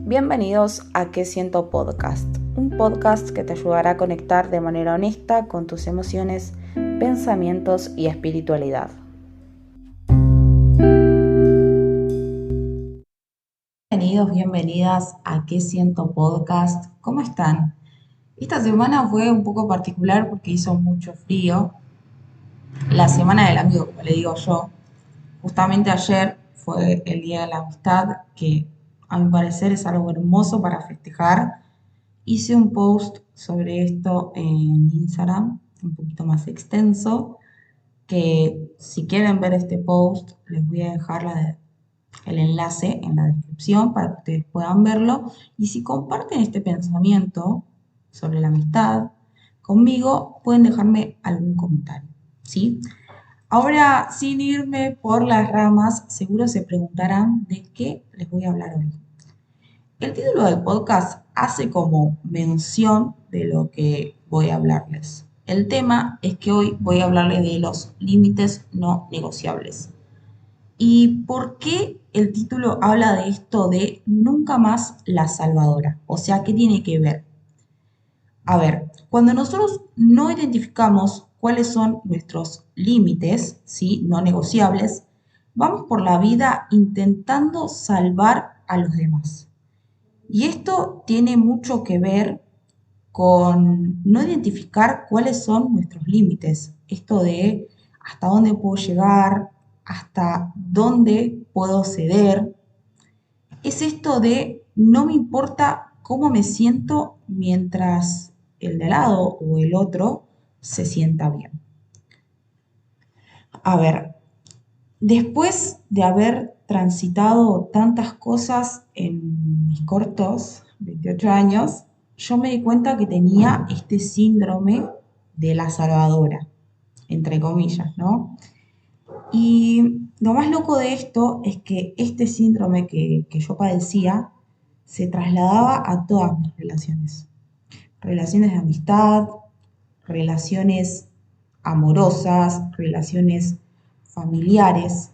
Bienvenidos a ¿Qué siento podcast? Un podcast que te ayudará a conectar de manera honesta con tus emociones, pensamientos y espiritualidad. Bienvenidos, bienvenidas a ¿Qué siento podcast? ¿Cómo están? Esta semana fue un poco particular porque hizo mucho frío. La semana del amigo, como le digo yo. Justamente ayer fue el Día de la Amistad, que a mi parecer es algo hermoso para festejar. Hice un post sobre esto en Instagram, un poquito más extenso, que si quieren ver este post les voy a dejar el enlace en la descripción para que ustedes puedan verlo. Y si comparten este pensamiento sobre la amistad conmigo, pueden dejarme algún comentario, ¿sí? Ahora, sin irme por las ramas, seguro se preguntarán de qué les voy a hablar hoy. El título del podcast hace como mención de lo que voy a hablarles. El tema es que hoy voy a hablarles de los límites no negociables. ¿Y por qué el título habla de esto de nunca más la salvadora? O sea, ¿qué tiene que ver? A ver, cuando nosotros no identificamos cuáles son nuestros límites, ¿sí? No negociables, vamos por la vida intentando salvar a los demás. Y esto tiene mucho que ver con no identificar cuáles son nuestros límites. Esto de hasta dónde puedo llegar, hasta dónde puedo ceder. Es esto de no me importa cómo me siento mientras el de al lado o el otro se sienta bien. A ver, después de haber transitado tantas cosas en mis cortos 28 años, yo me di cuenta que tenía este síndrome de la salvadora, entre comillas, ¿no? Y lo más loco de esto es que este síndrome que yo padecía se trasladaba a todas mis relaciones. Relaciones de amistad, relaciones amorosas, relaciones familiares.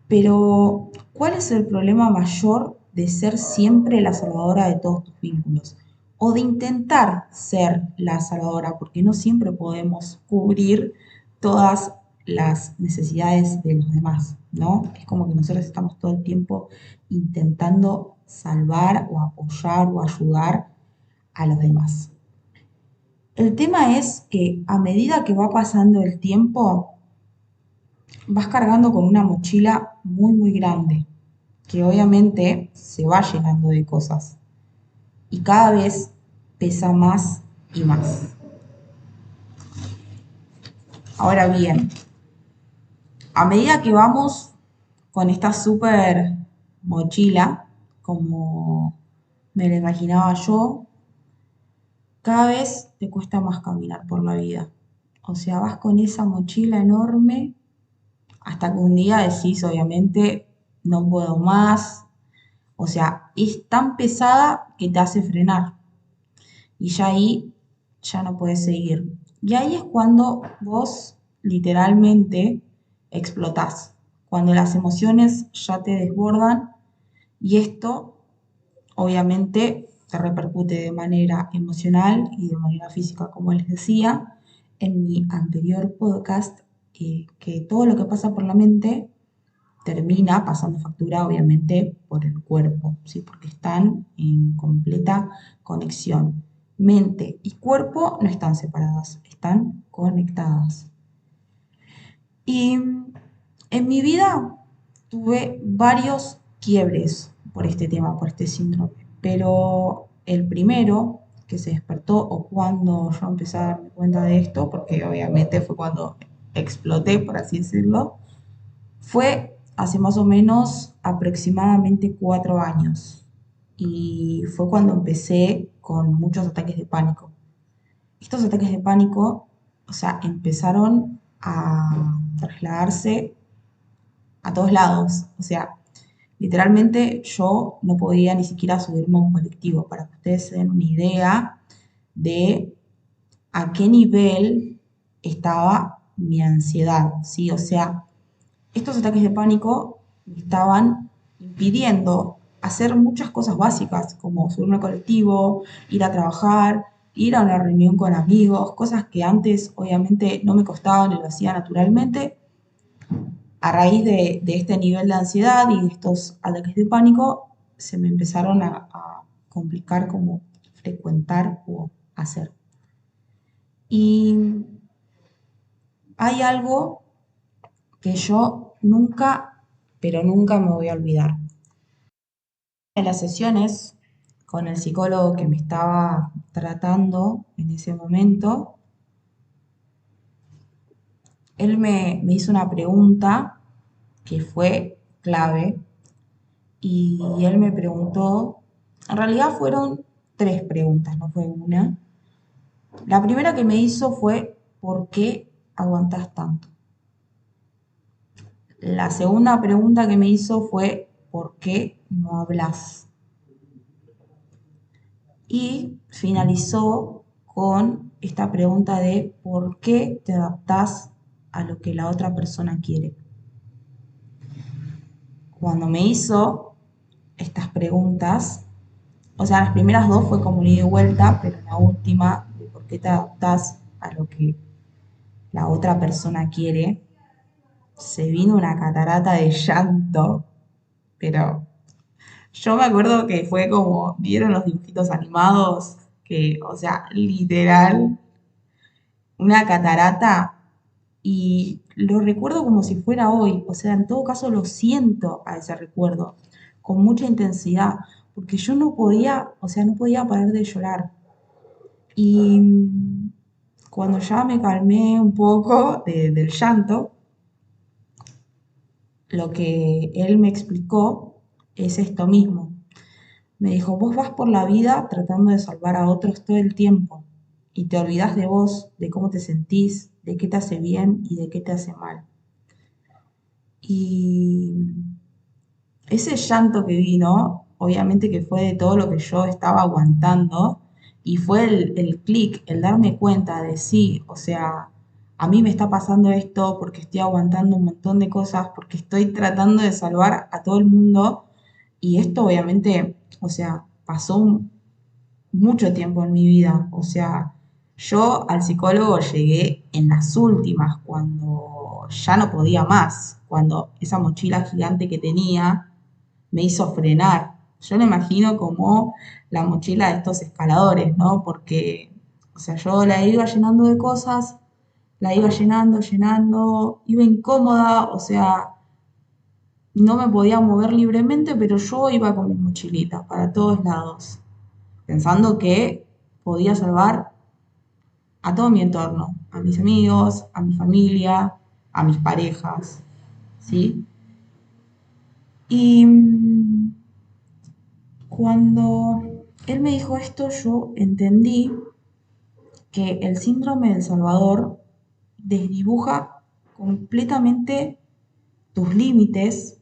Pero, ¿cuál es el problema mayor de ser siempre la salvadora de todos tus vínculos? O de intentar ser la salvadora, porque no siempre podemos cubrir todas las necesidades de los demás, ¿no? Es como que nosotros estamos todo el tiempo intentando salvar o apoyar o ayudar a los demás. El tema es que a medida que va pasando el tiempo, vas cargando con una mochila muy, muy grande, que obviamente se va llenando de cosas y cada vez pesa más y más. Ahora bien, a medida que vamos con esta súper mochila, como me la imaginaba yo, cada vez te cuesta más caminar por la vida. O sea, vas con esa mochila enorme hasta que un día decís, obviamente, no puedo más. O sea, es tan pesada que te hace frenar. Y ya ahí ya no puedes seguir. Y ahí es cuando vos literalmente explotás. Cuando las emociones ya te desbordan y esto obviamente te repercute de manera emocional y de manera física, como les decía en mi anterior podcast, que todo lo que pasa por la mente termina pasando factura, obviamente, por el cuerpo, ¿sí? Porque están en completa conexión. Mente y cuerpo no están separadas, están conectadas. Y en mi vida tuve varios quiebres por este tema, por este síndrome, pero el primero que se despertó o cuando yo empecé a darme cuenta de esto, porque obviamente fue cuando exploté, por así decirlo, fue hace más o menos aproximadamente 4 años y fue cuando empecé con muchos ataques de pánico. Estos ataques de pánico, o sea, empezaron a trasladarse a todos lados. O sea, literalmente yo no podía ni siquiera subirme a un colectivo, para que ustedes se den una idea de a qué nivel estaba mi ansiedad, ¿sí? O sea, estos ataques de pánico me estaban impidiendo hacer muchas cosas básicas, como subirme al colectivo, ir a trabajar, ir a una reunión con amigos, cosas que antes obviamente no me costaban y lo hacía naturalmente. A raíz de este nivel de ansiedad y de estos ataques de pánico, se me empezaron a complicar como frecuentar o hacer. Y hay algo que yo nunca, pero nunca me voy a olvidar. En las sesiones con el psicólogo que me estaba tratando en ese momento, él me hizo una pregunta que fue clave y él me preguntó, en realidad fueron tres preguntas, no fue una. La primera que me hizo fue, ¿por qué aguantas tanto? La segunda pregunta que me hizo fue, ¿por qué no hablas? Y finalizó con esta pregunta de ¿por qué te adaptás a lo que la otra persona quiere? Cuando me hizo estas preguntas, o sea, las primeras dos fue como un ida y vuelta, pero la última, de ¿por qué te adaptás a lo que la otra persona quiere? Se vino una catarata de llanto, pero yo me acuerdo que fue como, ¿vieron los dibujitos animados? Que, o sea, literal, una catarata y lo recuerdo como si fuera hoy, o sea, en todo caso lo siento a ese recuerdo con mucha intensidad, porque yo no podía, o sea, no podía parar de llorar. Y cuando ya me calmé un poco del llanto, lo que él me explicó es esto mismo. Me dijo, vos vas por la vida tratando de salvar a otros todo el tiempo y te olvidás de vos, de cómo te sentís, de qué te hace bien y de qué te hace mal. Y ese llanto que vino, obviamente que fue de todo lo que yo estaba aguantando, y fue el clic, el darme cuenta de sí, o sea, a mí me está pasando esto porque estoy aguantando un montón de cosas, porque estoy tratando de salvar a todo el mundo, y esto obviamente, o sea, pasó mucho tiempo en mi vida. O sea, yo al psicólogo llegué en las últimas, cuando ya no podía más, cuando esa mochila gigante que tenía me hizo frenar. Yo lo imagino como la mochila de estos escaladores, ¿no? Porque, o sea, yo la iba llenando de cosas, la iba llenando, llenando, iba incómoda, o sea, no me podía mover libremente, pero yo iba con mi mochilita para todos lados pensando que podía salvar a todo mi entorno, a mis amigos, a mi familia, a mis parejas, ¿sí? Y cuando él me dijo esto, yo entendí que el síndrome del Salvador desdibuja completamente tus límites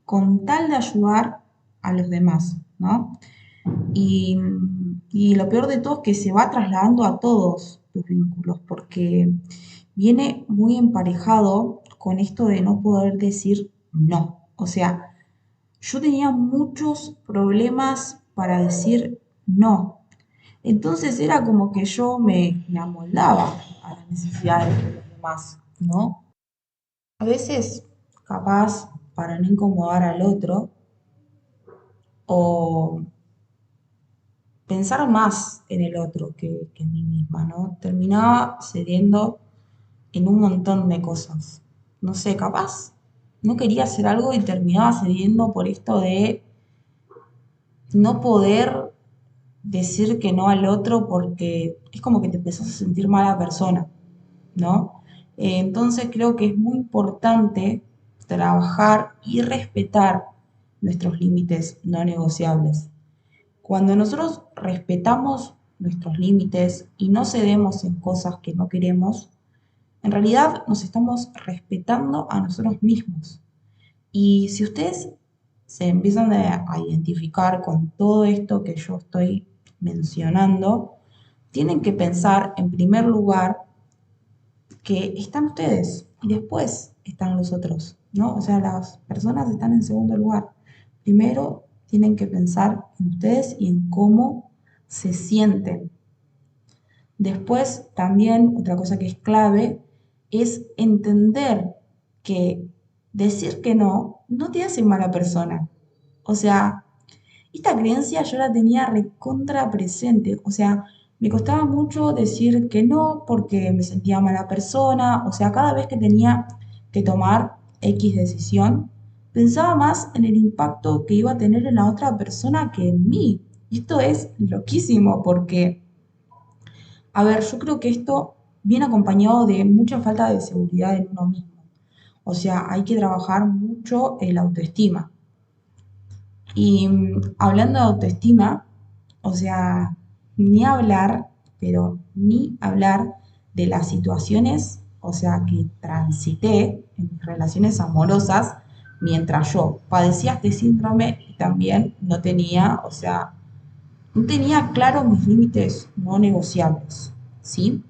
con tal de ayudar a los demás, ¿no? Y, y lo peor de todo es que se va trasladando a todos tus vínculos, porque viene muy emparejado con esto de no poder decir no. O sea, yo tenía muchos problemas para decir no. Entonces era como que yo me amoldaba a las necesidades de los demás, ¿no? A veces, capaz, para no incomodar al otro, o pensar más en el otro que en mí misma, ¿no? Terminaba cediendo en un montón de cosas. No sé, capaz no quería hacer algo y terminaba cediendo por esto de no poder decir que no al otro porque es como que te empezás a sentir mala persona, ¿no? Entonces creo que es muy importante trabajar y respetar nuestros límites no negociables. Cuando nosotros respetamos nuestros límites y no cedemos en cosas que no queremos, en realidad nos estamos respetando a nosotros mismos. Y si ustedes se empiezan a identificar con todo esto que yo estoy mencionando, tienen que pensar en primer lugar que están ustedes y después están los otros, ¿no? O sea, las personas están en segundo lugar. Primero tienen que pensar en ustedes y en cómo se sienten. Después, también, otra cosa que es clave es entender que decir que no te hace mala persona. O sea, esta creencia yo la tenía recontra presente. O sea, me costaba mucho decir que no porque me sentía mala persona. O sea, cada vez que tenía que tomar X decisión, pensaba más en el impacto que iba a tener en la otra persona que en mí. Y esto es loquísimo porque a ver, yo creo que esto viene acompañado de mucha falta de seguridad en uno mismo. O sea, hay que trabajar mucho el autoestima. Y hablando de autoestima, o sea, ni hablar, pero ni hablar de las situaciones, o sea, que transité en mis relaciones amorosas mientras yo padecía este síndrome y también no tenía, o sea, no tenía claros mis límites no negociables, ¿sí?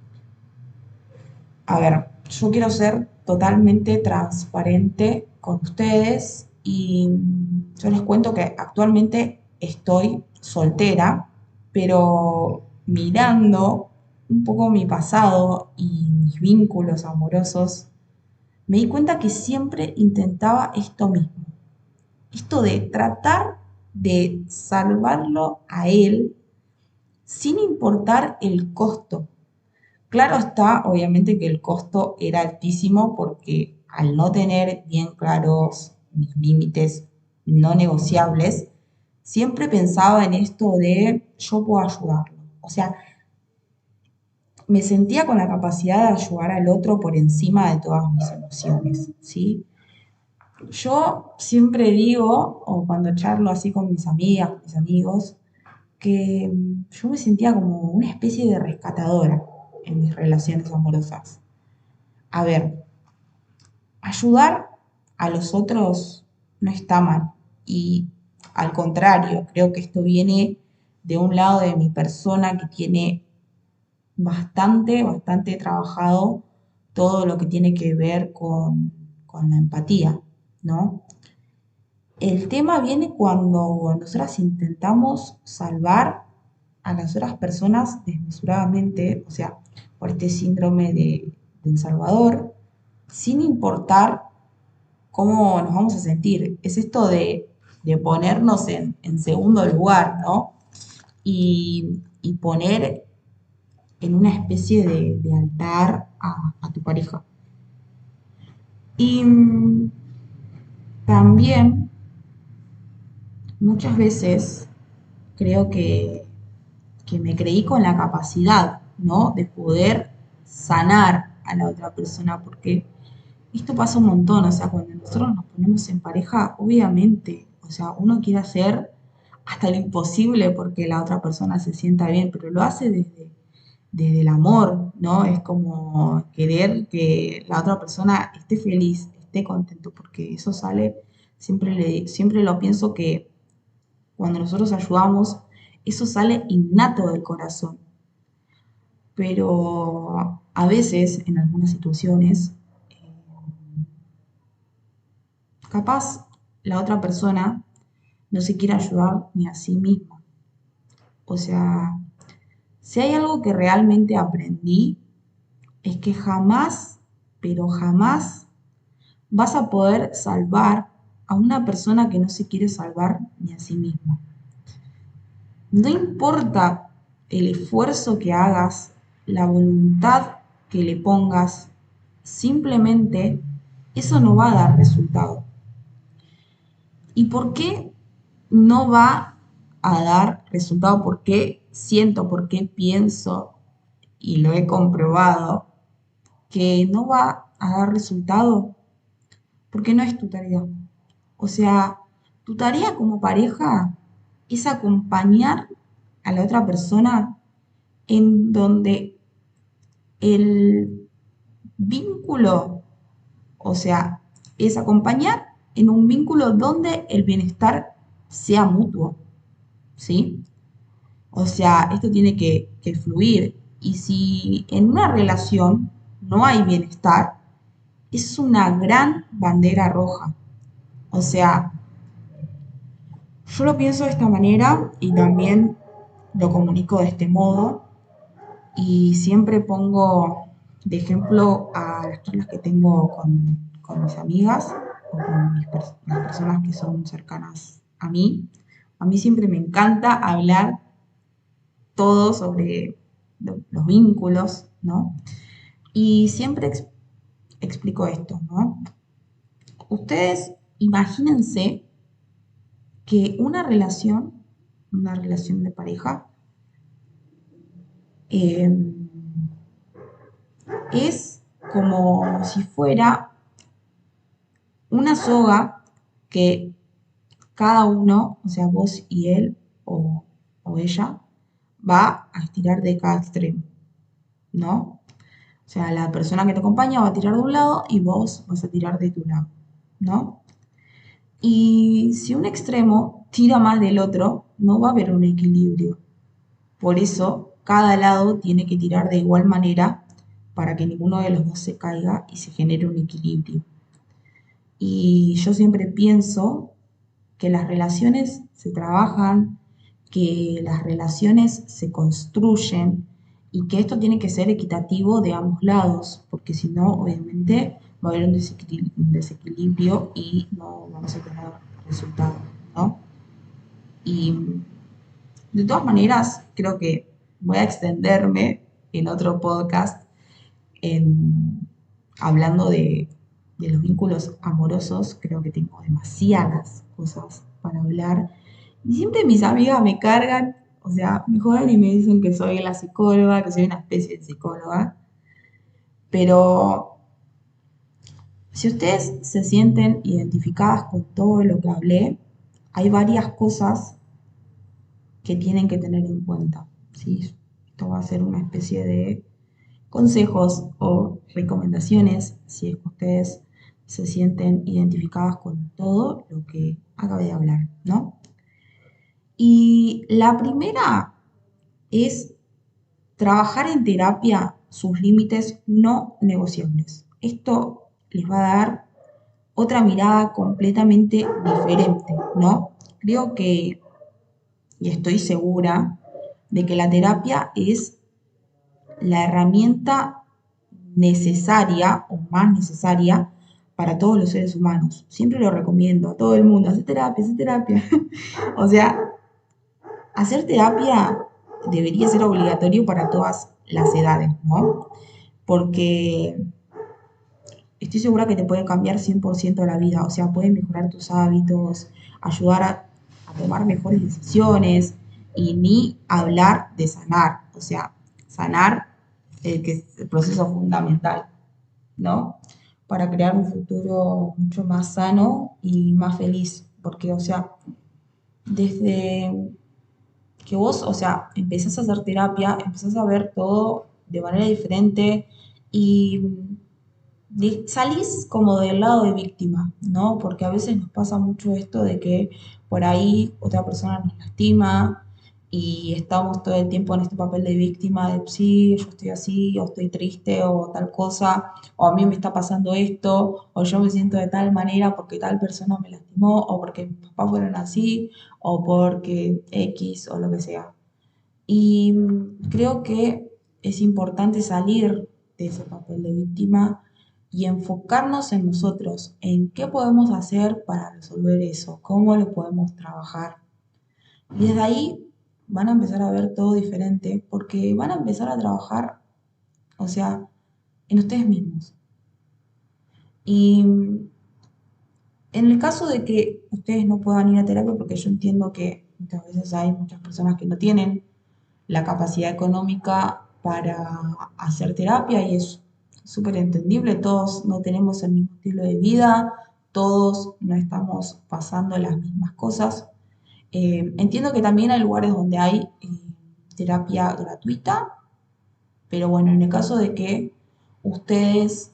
A ver, yo quiero ser totalmente transparente con ustedes y yo les cuento que actualmente estoy soltera, pero mirando un poco mi pasado y mis vínculos amorosos, me di cuenta que siempre intentaba esto mismo, esto de tratar de salvarlo a él sin importar el costo. Claro está, obviamente que el costo era altísimo porque al no tener bien claros mis límites no negociables, siempre pensaba en esto de yo puedo ayudarlo. O sea, me sentía con la capacidad de ayudar al otro por encima de todas mis emociones, ¿sí? Yo siempre digo, o cuando charlo así con mis amigas, mis amigos, que yo me sentía como una especie de rescatadora en mis relaciones amorosas. A ver, ayudar a los otros no está mal. Y al contrario, creo que esto viene de un lado de mi persona que tiene bastante trabajado todo lo que tiene que ver con la empatía, ¿no? El tema viene cuando nosotras intentamos salvar a las otras personas desmesuradamente, o sea, por este síndrome del Salvador, sin importar cómo nos vamos a sentir. Es esto de ponernos en segundo lugar, ¿no? Y poner en una especie de altar a tu pareja. Y también muchas veces creo que me creí con la capacidad, ¿no? De poder sanar a la otra persona, porque esto pasa un montón, o sea, cuando nosotros nos ponemos en pareja, obviamente, o sea, uno quiere hacer hasta lo imposible porque la otra persona se sienta bien, pero lo hace desde el amor, ¿no? Es como querer que la otra persona esté feliz, esté contento, porque eso sale, siempre lo pienso que cuando nosotros ayudamos, eso sale innato del corazón. Pero a veces, en algunas situaciones, capaz la otra persona no se quiere ayudar ni a sí misma. O sea, si hay algo que realmente aprendí, es que jamás, pero jamás vas a poder salvar a una persona que no se quiere salvar ni a sí misma. No importa el esfuerzo que hagas, la voluntad que le pongas, simplemente eso no va a dar resultado. ¿Y por qué no va a dar resultado? ¿Por qué siento, por qué pienso y lo he comprobado que no va a dar resultado? Porque no es tu tarea. O sea, tu tarea como pareja es acompañar a la otra persona en donde el vínculo, o sea, es acompañar en un vínculo donde el bienestar sea mutuo, ¿sí? O sea, esto tiene que fluir. Y si en una relación no hay bienestar, es una gran bandera roja. O sea, Yo lo pienso de esta manera y también lo comunico de este modo y siempre pongo de ejemplo a las charlas que tengo con mis amigas o con las personas que son cercanas a mí. A mí siempre me encanta hablar todo sobre los vínculos, ¿no? Y siempre explico esto, ¿no? Ustedes imagínense que una relación de pareja, eh, es como si fuera una soga que cada uno, o sea, vos y él o ella, va a estirar de cada extremo, ¿no? O sea, la persona que te acompaña va a tirar de un lado y vos vas a tirar de tu lado, ¿no? Y si un extremo tira más del otro, no va a haber un equilibrio. Por eso, cada lado tiene que tirar de igual manera para que ninguno de los dos se caiga y se genere un equilibrio. Y yo siempre pienso que las relaciones se trabajan, que las relaciones se construyen y que esto tiene que ser equitativo de ambos lados, porque si no, obviamente va a haber un desequilibrio y no vamos a tener resultados, ¿no? Y de todas maneras, creo que voy a extenderme en otro podcast en, hablando de los vínculos amorosos. Creo que tengo demasiadas cosas para hablar. Y siempre mis amigas me cargan, o sea, me joden y me dicen que soy la psicóloga, que soy una especie de psicóloga. Pero si ustedes se sienten identificadas con todo lo que hablé, hay varias cosas que tienen que tener en cuenta, ¿sí? Esto va a ser una especie de consejos o recomendaciones si es que ustedes se sienten identificadas con todo lo que acabé de hablar, ¿no? Y la primera es trabajar en terapia sus límites no negociables. Esto les va a dar otra mirada completamente diferente, ¿no? Creo que, y estoy segura, de que la terapia es la herramienta necesaria o más necesaria para todos los seres humanos. Siempre lo recomiendo a todo el mundo, hacer terapia, hacer terapia. O sea, hacer terapia debería ser obligatorio para todas las edades, ¿no? Porque estoy segura que te puede cambiar 100% la vida, o sea, puede mejorar tus hábitos, ayudar a tomar mejores decisiones y ni hablar de sanar, o sea, sanar, que es el proceso fundamental, ¿no? Para crear un futuro mucho más sano y más feliz, porque, o sea, desde que vos, o sea, empezás a hacer terapia, empezás a ver todo de manera diferente y salís como del lado de víctima, ¿no? Porque a veces nos pasa mucho esto de que por ahí otra persona nos lastima y estamos todo el tiempo en este papel de víctima de sí, yo estoy así, o estoy triste, o tal cosa, o a mí me está pasando esto, o yo me siento de tal manera porque tal persona me lastimó, o porque mis papás fueron así, o porque X o lo que sea. Y creo que es importante salir de ese papel de víctima y enfocarnos en nosotros, en qué podemos hacer para resolver eso, cómo lo podemos trabajar. Y desde ahí van a empezar a ver todo diferente porque van a empezar a trabajar, o sea, en ustedes mismos. Y en el caso de que ustedes no puedan ir a terapia, porque yo entiendo que muchas veces hay muchas personas que no tienen la capacidad económica para hacer terapia y es súper entendible, todos no tenemos el mismo estilo de vida, todos no estamos pasando las mismas cosas. Entiendo que también hay lugares donde hay terapia gratuita, pero bueno, en el caso de que ustedes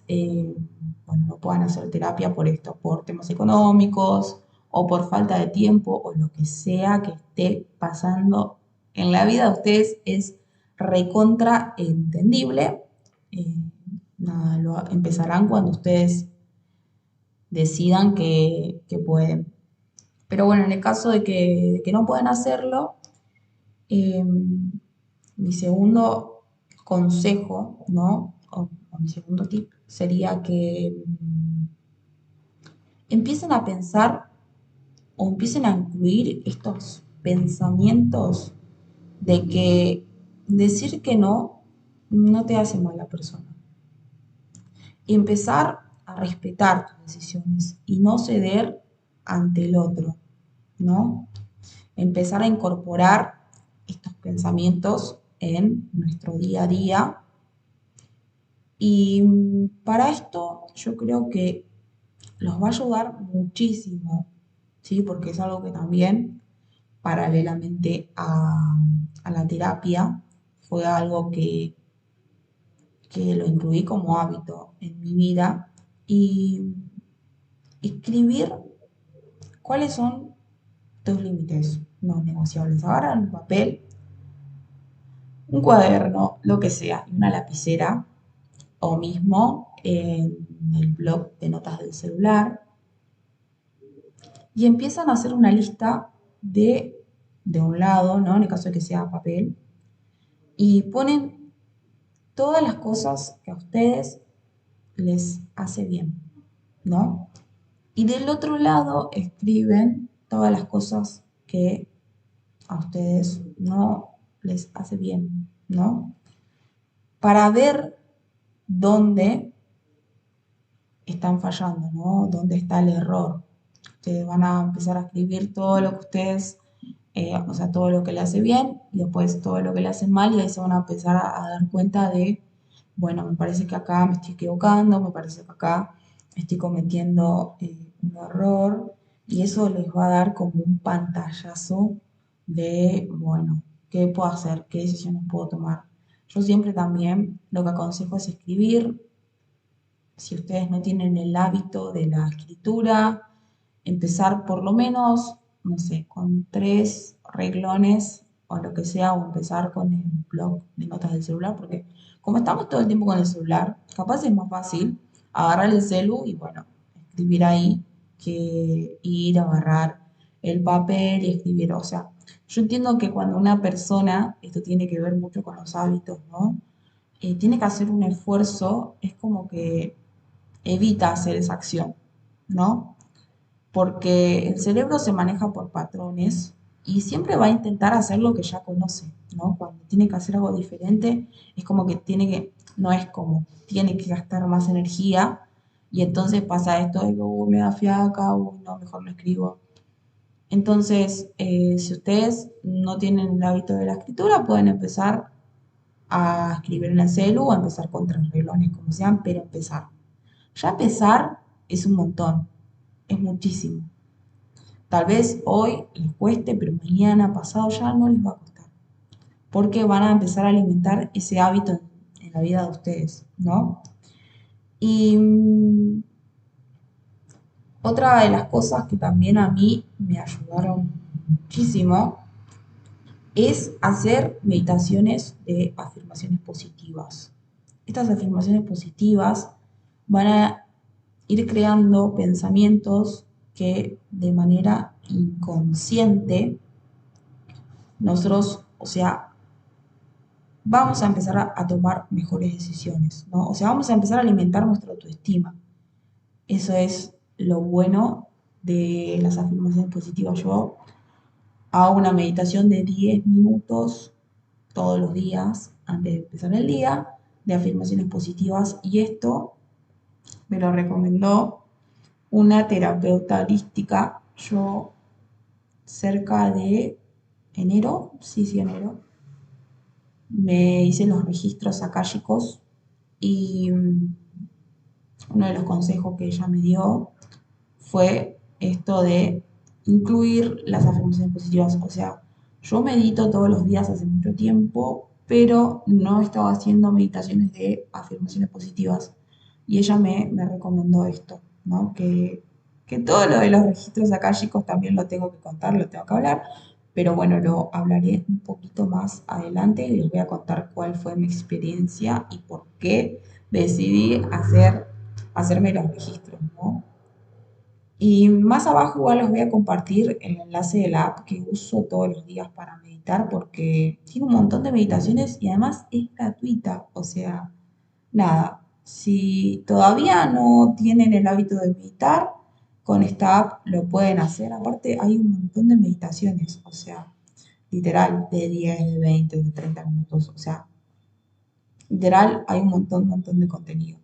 bueno, no puedan hacer terapia por esto, por temas económicos o por falta de tiempo o lo que sea que esté pasando en la vida de ustedes, es recontra entendible. Eh, Nada, empezarán cuando ustedes decidan que pueden. Pero bueno, en el caso de que no puedan hacerlo, eh, mi segundo consejo, ¿no? O mi segundo tip sería que empiecen a pensar o empiecen a incluir estos pensamientos de que decir que no te hace mala persona. Y empezar a respetar tus decisiones y no ceder ante el otro, ¿no? Empezar a incorporar estos pensamientos en nuestro día a día. Y para esto yo creo que los va a ayudar muchísimo, ¿sí? Porque es algo que también, paralelamente a la terapia, fue algo que lo incluí como hábito en mi vida. Y escribir cuáles son tus límites no negociables. Agarran un papel, un cuaderno, lo que sea, y una lapicera o mismo en el blog de notas del celular y empiezan a hacer una lista de un lado, ¿no? En el caso de que sea papel, y ponen todas las cosas que a ustedes les hace bien, ¿no? Y del otro lado escriben todas las cosas que a ustedes no les hace bien, ¿no? Para ver dónde están fallando, ¿no? ¿Dónde está el error? Ustedes van a empezar a escribir todo lo que ustedes, o sea, todo lo que le hace bien y después todo lo que le hacen mal y ahí se van a empezar a dar cuenta de, bueno, me parece que acá me estoy equivocando, me parece que acá estoy cometiendo un error y eso les va a dar como un pantallazo de, bueno, ¿qué puedo hacer? ¿Qué decisiones puedo tomar? Yo siempre también lo que aconsejo es escribir si ustedes no tienen el hábito de la escritura, empezar por lo menos, no sé, con 3 renglones o lo que sea, o empezar con el blog de notas del celular, porque como estamos todo el tiempo con el celular, capaz es más fácil agarrar el celu y bueno, escribir ahí que ir a agarrar el papel y escribir. O sea, yo entiendo que cuando una persona, esto tiene que ver mucho con los hábitos, ¿no? Tiene que hacer un esfuerzo, es como que evita hacer esa acción, ¿no? Porque el cerebro se maneja por patrones y siempre va a intentar hacer lo que ya conoce, ¿no? Cuando tiene que hacer algo diferente, es como que tiene que, no es como, tiene que gastar más energía y entonces pasa esto de que me da fiaca, no, mejor no escribo. Entonces, si ustedes no tienen el hábito de la escritura, pueden empezar a escribir en el celu o a empezar con 3 renglones, como sean, pero empezar. Ya empezar es un montón, es muchísimo. Tal vez hoy les cueste, pero mañana, pasado ya no les va a costar. Porque van a empezar a alimentar ese hábito en la vida de ustedes, ¿no? Y otra de las cosas que también a mí me ayudaron muchísimo es hacer meditaciones de afirmaciones positivas. Estas afirmaciones positivas van a ir creando pensamientos que de manera inconsciente nosotros, o sea, vamos a empezar a tomar mejores decisiones, ¿no? O sea, vamos a empezar a alimentar nuestra autoestima. Eso es lo bueno de las afirmaciones positivas. Yo hago una meditación de 10 minutos todos los días antes de empezar el día de afirmaciones positivas y esto me lo recomendó una terapeuta holística. Yo cerca de enero, sí, sí, enero, me hice los registros akáshicos y uno de los consejos que ella me dio fue esto de incluir las afirmaciones positivas. O sea, yo medito todos los días hace mucho tiempo, pero no estaba haciendo meditaciones de afirmaciones positivas. Y ella me recomendó esto, ¿no? Que todo lo de los registros akáshicos también lo tengo que contar, lo tengo que hablar, pero bueno, lo hablaré un poquito más adelante y les voy a contar cuál fue mi experiencia y por qué decidí hacerme los registros, ¿no? Y más abajo igual les voy a compartir el enlace de la app que uso todos los días para meditar porque tiene un montón de meditaciones y además es gratuita. O sea, nada, si todavía no tienen el hábito de meditar, con esta app lo pueden hacer. Aparte hay un montón de meditaciones, o sea, literal, de 10, de 20, de 30 minutos. O sea, literal hay un montón de contenido.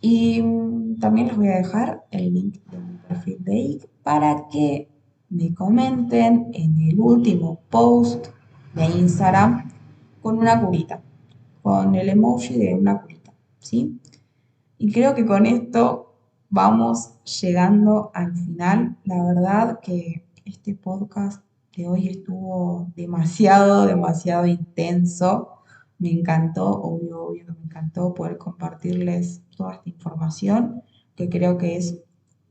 Y también les voy a dejar el link de mi perfil de IG para que me comenten en el último post de Instagram con una curita, con el emoji de una curita, ¿sí? Y creo que con esto vamos llegando al final. La verdad que este podcast de hoy estuvo demasiado intenso. Me encantó, obvio que me encantó poder compartirles toda esta información que creo que es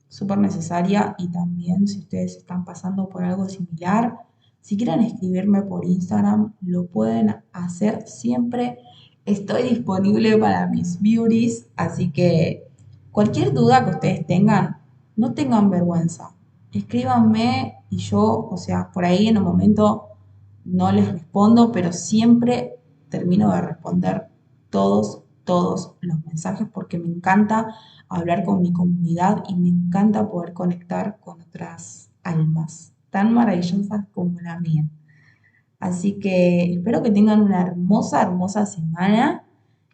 súper necesaria y también si ustedes están pasando por algo similar, si quieren escribirme por Instagram, lo pueden hacer siempre. Estoy disponible para mis beauties, así que cualquier duda que ustedes tengan, no tengan vergüenza. Escríbanme y yo, o sea, por ahí en un momento no les respondo, pero siempre termino de responder todos los mensajes porque me encanta hablar con mi comunidad y me encanta poder conectar con otras almas tan maravillosas como la mía. Así que espero que tengan una hermosa semana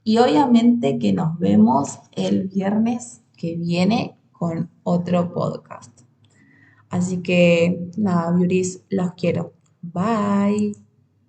y obviamente que nos vemos el viernes que viene con otro podcast. Así que nada, beauties, los quiero. Bye.